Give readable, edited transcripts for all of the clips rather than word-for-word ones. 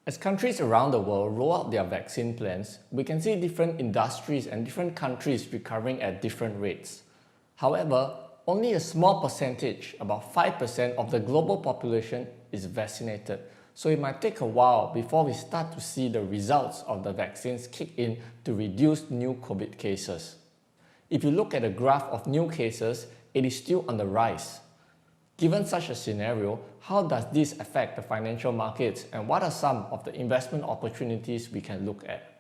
As countries around the world roll out their vaccine plans, we can see different industries and different countries recovering at different rates. However, only a small percentage, about 5% of the global population is vaccinated, so it might take a while before we start to see the results of the vaccines kick in to reduce new COVID cases. If you look at the graph of new cases, it is still on the rise. Given such a scenario, how does this affect the financial markets and what are some of the investment opportunities we can look at?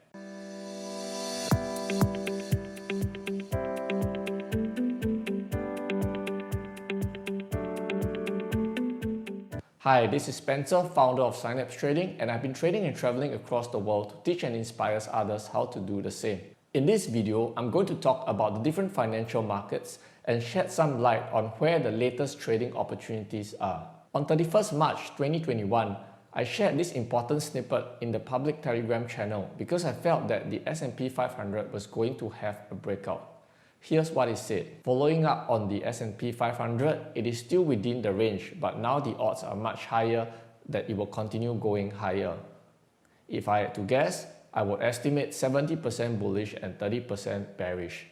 Hi, this is Spencer, founder of Synapse Trading, and I've been trading and traveling across the world to teach and inspire others how to do the same. In this video, I'm going to talk about the different financial markets and shed some light on where the latest trading opportunities are. On 31st March 2021, I shared this important snippet in the public Telegram channel because I felt that the S&P 500 was going to have a breakout. Here's what it said. Following up on the S&P 500, it is still within the range, but now the odds are much higher that it will continue going higher. If I had to guess, I would estimate 70% bullish and 30% bearish.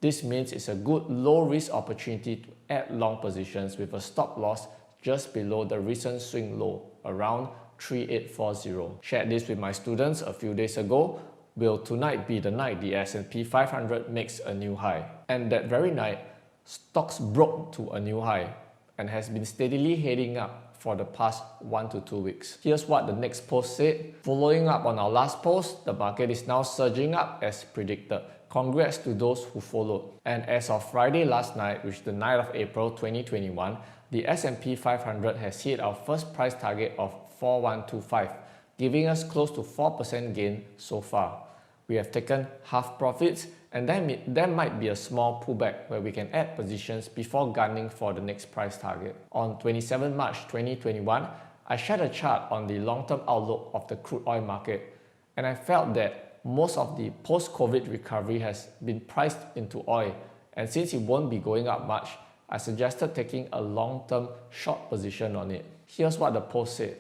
This means it's a good low-risk opportunity to add long positions with a stop loss just below the recent swing low, around 3840. Shared this with my students a few days ago. Will tonight be the night the S&P 500 makes a new high? And that very night, stocks broke to a new high and has been steadily heading up for the past 1 to 2 weeks. Here's what the next post said. Following up on our last post, the market is now surging up as predicted. Congrats to those who followed. And as of Friday last night, which is the 9th of April 2021, the S&P 500 has hit our first price target of 4125, giving us close to 4% gain so far. We have taken half profits, and then there might be a small pullback where we can add positions before gunning for the next price target. On 27 March 2021, I shared a chart on the long-term outlook of the crude oil market, and I felt that most of the post-COVID recovery has been priced into oil, and since it won't be going up much, I suggested taking a long-term short position on it. Here's what the post said.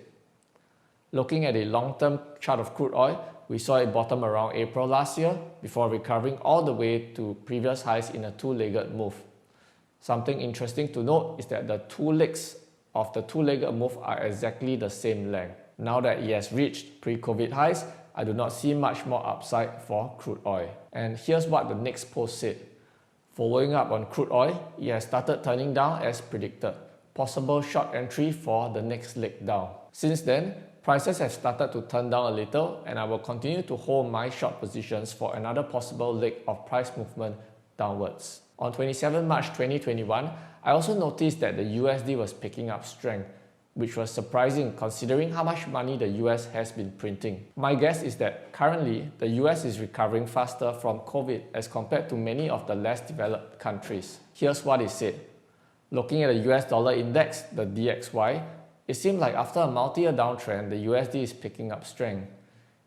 Looking at the long-term chart of crude oil, we saw it bottom around April last year before recovering all the way to previous highs in a two-legged move. Something interesting to note is that the two legs of the two-legged move are exactly the same length. Now that it has reached pre-COVID highs, I do not see much more upside for crude oil. And here's what the next post said. Following up on crude oil, it has started turning down as predicted. Possible short entry for the next leg down. Since then, prices have started to turn down a little, and I will continue to hold my short positions for another possible leg of price movement downwards. On 27 March 2021, I also noticed that the USD was picking up strength, which was surprising considering how much money the US has been printing. My guess is that currently, the US is recovering faster from COVID as compared to many of the less developed countries. Here's what it said. Looking at the US dollar index, the DXY, it seems like after a multi-year downtrend, the USD is picking up strength.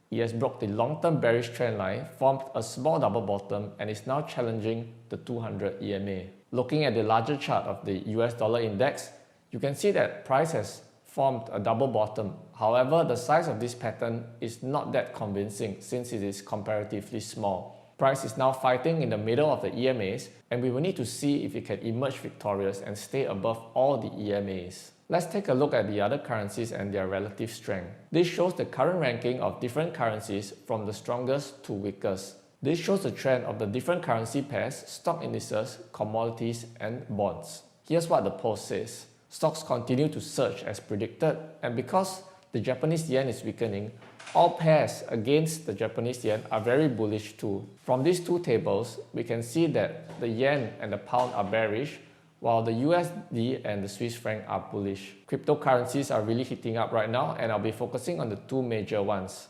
It has broke the long-term bearish trend line, formed a small double bottom, and is now challenging the 200 EMA. Looking at the larger chart of the US dollar index, you can see that price has formed a double bottom. However, the size of this pattern is not that convincing since it is comparatively small. Price is now fighting in the middle of the EMAs, and we will need to see if it can emerge victorious and stay above all the EMAs. Let's take a look at the other currencies and their relative strength. This shows the current ranking of different currencies from the strongest to weakest. This shows the trend of the different currency pairs, stock indices, commodities, and bonds. Here's what the post says. Stocks continue to surge as predicted, and because the Japanese yen is weakening, all pairs against the Japanese yen are very bullish too. From these two tables, we can see that the yen and the pound are bearish, while the USD and the Swiss franc are bullish. Cryptocurrencies are really heating up right now, and I'll be focusing on the two major ones,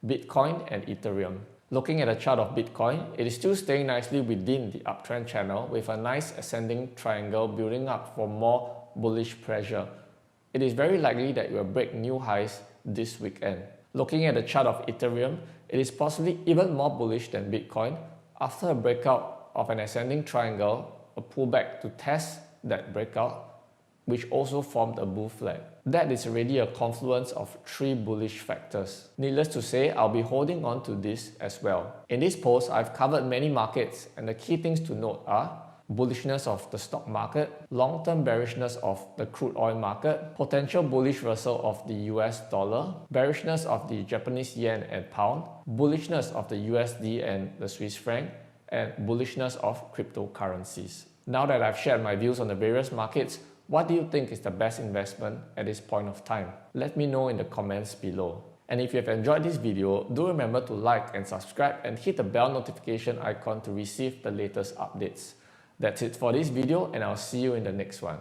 Bitcoin and Ethereum. Looking at the chart of Bitcoin, it is still staying nicely within the uptrend channel with a nice ascending triangle building up for more bullish pressure. It is very likely that it will break new highs this weekend. Looking at the chart of Ethereum, it is possibly even more bullish than Bitcoin. After a breakout of an ascending triangle, a pullback to test that breakout, which also formed a bull flag. That is already a confluence of 3 bullish factors. Needless to say, I'll be holding on to this as well. In this post, I've covered many markets, and the key things to note are bullishness of the stock market, long-term bearishness of the crude oil market, potential bullish reversal of the US dollar, bearishness of the Japanese yen and pound, bullishness of the USD and the Swiss franc, and bullishness of cryptocurrencies. Now that I've shared my views on the various markets, what do you think is the best investment at this point of time? Let me know in the comments below. And if you have enjoyed this video, do remember to like and subscribe and hit the bell notification icon to receive the latest updates. That's it for this video, and I'll see you in the next one.